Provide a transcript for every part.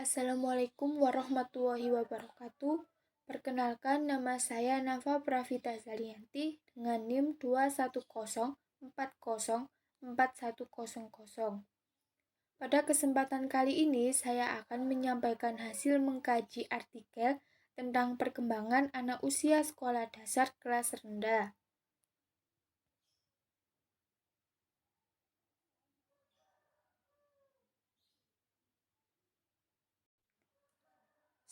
Assalamualaikum warahmatullahi wabarakatuh. Perkenalkan, nama saya Nafa Pravita Zalianti dengan NIM 210404100. Pada kesempatan kali ini, saya akan menyampaikan hasil mengkaji artikel tentang perkembangan anak usia sekolah dasar kelas rendah.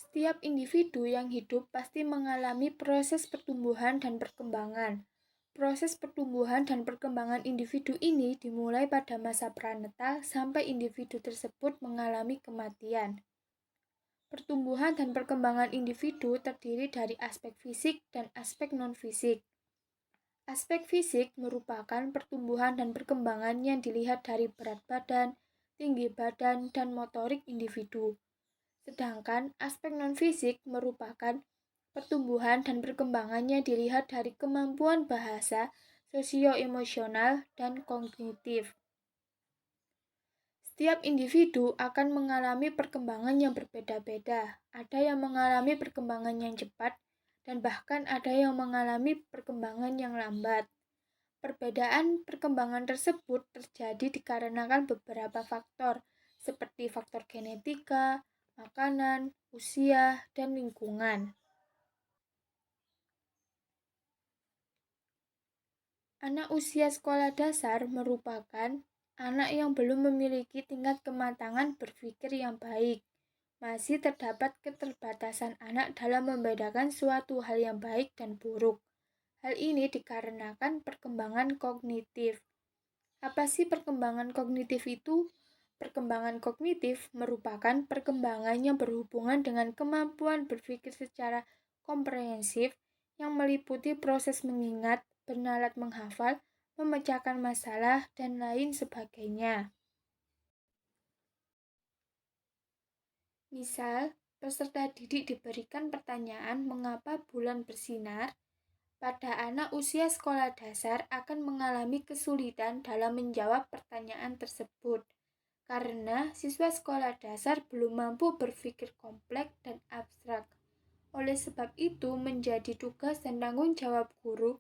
Setiap individu yang hidup pasti mengalami proses pertumbuhan dan perkembangan. Proses pertumbuhan dan perkembangan individu ini dimulai pada masa pranetal sampai individu tersebut mengalami kematian. Pertumbuhan dan perkembangan individu terdiri dari aspek fisik dan aspek non-fisik. Aspek fisik merupakan pertumbuhan dan perkembangan yang dilihat dari berat badan, tinggi badan, dan motorik individu. Sedangkan aspek non-fisik merupakan pertumbuhan dan perkembangannya dilihat dari kemampuan bahasa, sosio-emosional, dan kognitif. Setiap individu akan mengalami perkembangan yang berbeda-beda. Ada yang mengalami perkembangan yang cepat, dan bahkan ada yang mengalami perkembangan yang lambat. Perbedaan perkembangan tersebut terjadi dikarenakan beberapa faktor, seperti faktor genetika, makanan, usia, dan lingkungan. Anak usia sekolah dasar merupakan anak yang belum memiliki tingkat kematangan berpikir yang baik. Masih terdapat keterbatasan anak dalam membedakan suatu hal yang baik dan buruk. Hal ini dikarenakan perkembangan kognitif. Apa sih perkembangan kognitif itu? Perkembangan kognitif merupakan perkembangan yang berhubungan dengan kemampuan berpikir secara komprehensif yang meliputi proses mengingat, bernalar menghafal, memecahkan masalah, dan lain sebagainya. Misal, peserta didik diberikan pertanyaan mengapa bulan bersinar. Pada anak usia sekolah dasar akan mengalami kesulitan dalam menjawab pertanyaan tersebut, karena siswa sekolah dasar belum mampu berpikir kompleks dan abstrak. Oleh sebab itu, menjadi tugas dan tanggung jawab guru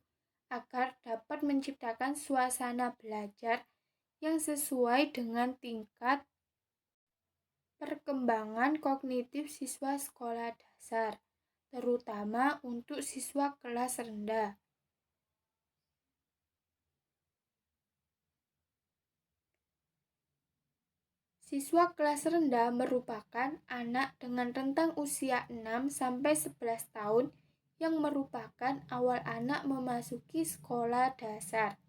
agar dapat menciptakan suasana belajar yang sesuai dengan tingkat perkembangan kognitif siswa sekolah dasar, terutama untuk siswa kelas rendah. Siswa kelas rendah merupakan anak dengan rentang usia 6-11 tahun yang merupakan awal anak memasuki sekolah dasar.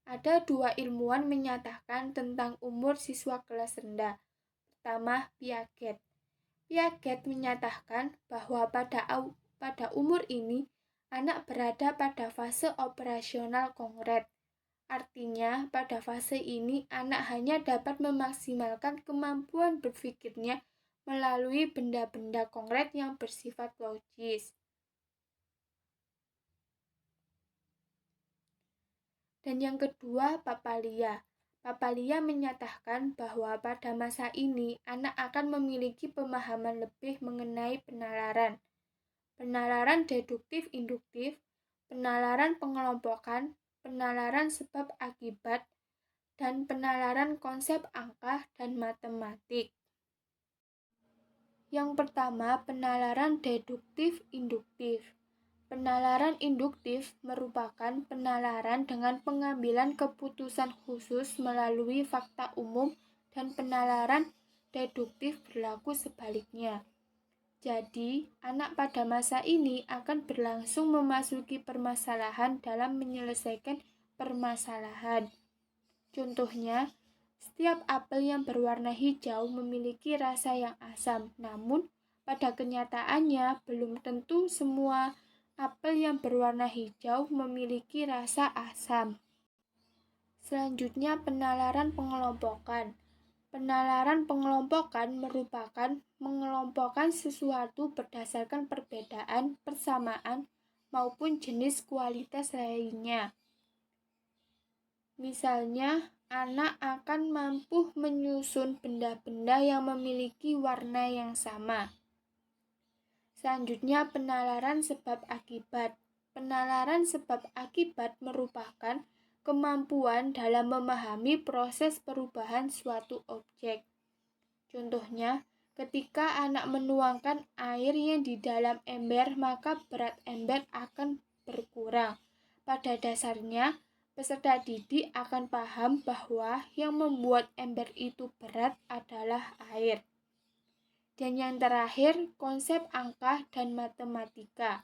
Ada dua ilmuwan menyatakan tentang umur siswa kelas rendah. Pertama, Piaget. Piaget menyatakan bahwa pada umur ini, anak berada pada fase operasional konkret. Artinya, pada fase ini anak hanya dapat memaksimalkan kemampuan berpikirnya melalui benda-benda konkret yang bersifat logis. Dan yang kedua, Papalia. Papalia menyatakan bahwa pada masa ini anak akan memiliki pemahaman lebih mengenai penalaran. Penalaran deduktif-induktif, penalaran pengelompokan, penalaran sebab akibat, dan penalaran konsep angka dan matematik. Yang pertama, penalaran deduktif-induktif. Penalaran induktif merupakan penalaran dengan pengambilan keputusan khusus melalui fakta umum, dan penalaran deduktif berlaku sebaliknya. Jadi, anak pada masa ini akan berlangsung memasuki permasalahan dalam menyelesaikan permasalahan. Contohnya, setiap apel yang berwarna hijau memiliki rasa yang asam, namun pada kenyataannya belum tentu semua apel yang berwarna hijau memiliki rasa asam. Selanjutnya, penalaran pengelompokan. Penalaran pengelompokan merupakan mengelompokkan sesuatu berdasarkan perbedaan, persamaan, maupun jenis kualitas lainnya. Misalnya, anak akan mampu menyusun benda-benda yang memiliki warna yang sama. Selanjutnya, penalaran sebab akibat. Penalaran sebab akibat merupakan kemampuan dalam memahami proses perubahan suatu objek. Contohnya, ketika anak menuangkan airnya di dalam ember, maka berat ember akan berkurang. Pada dasarnya, peserta didik akan paham bahwa yang membuat ember itu berat adalah air. Dan yang terakhir, konsep angka dan matematika.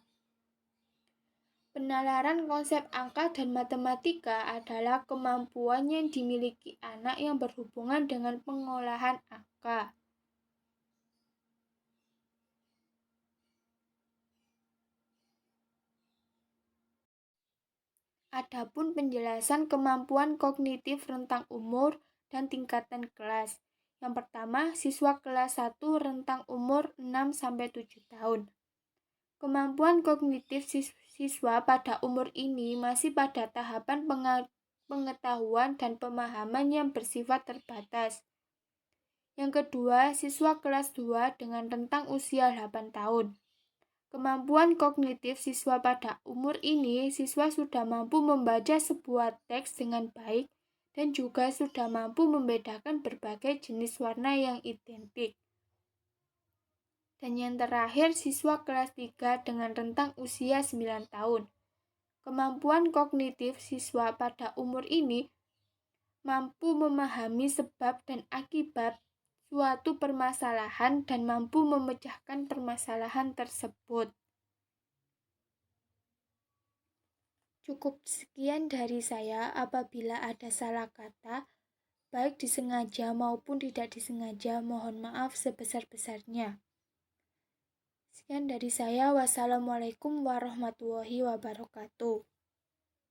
Penalaran konsep angka dan matematika adalah kemampuan yang dimiliki anak yang berhubungan dengan pengolahan angka. Adapun penjelasan kemampuan kognitif rentang umur dan tingkatan kelas. Yang pertama, siswa kelas 1 rentang umur 6-7 tahun. Kemampuan kognitif siswa pada umur ini masih pada tahapan pengetahuan dan pemahaman yang bersifat terbatas. Yang kedua, siswa kelas 2 dengan rentang usia 8 tahun. Kemampuan kognitif siswa pada umur ini, siswa sudah mampu membaca sebuah teks dengan baik dan juga sudah mampu membedakan berbagai jenis warna yang identik. Dan yang terakhir, siswa kelas 3 dengan rentang usia 9 tahun. Kemampuan kognitif siswa pada umur ini mampu memahami sebab dan akibat suatu permasalahan dan mampu memecahkan permasalahan tersebut. Cukup sekian dari saya. Apabila ada salah kata, baik disengaja maupun tidak disengaja, mohon maaf sebesar-besarnya. Sekian dari saya. Wassalamualaikum warahmatullahi wabarakatuh.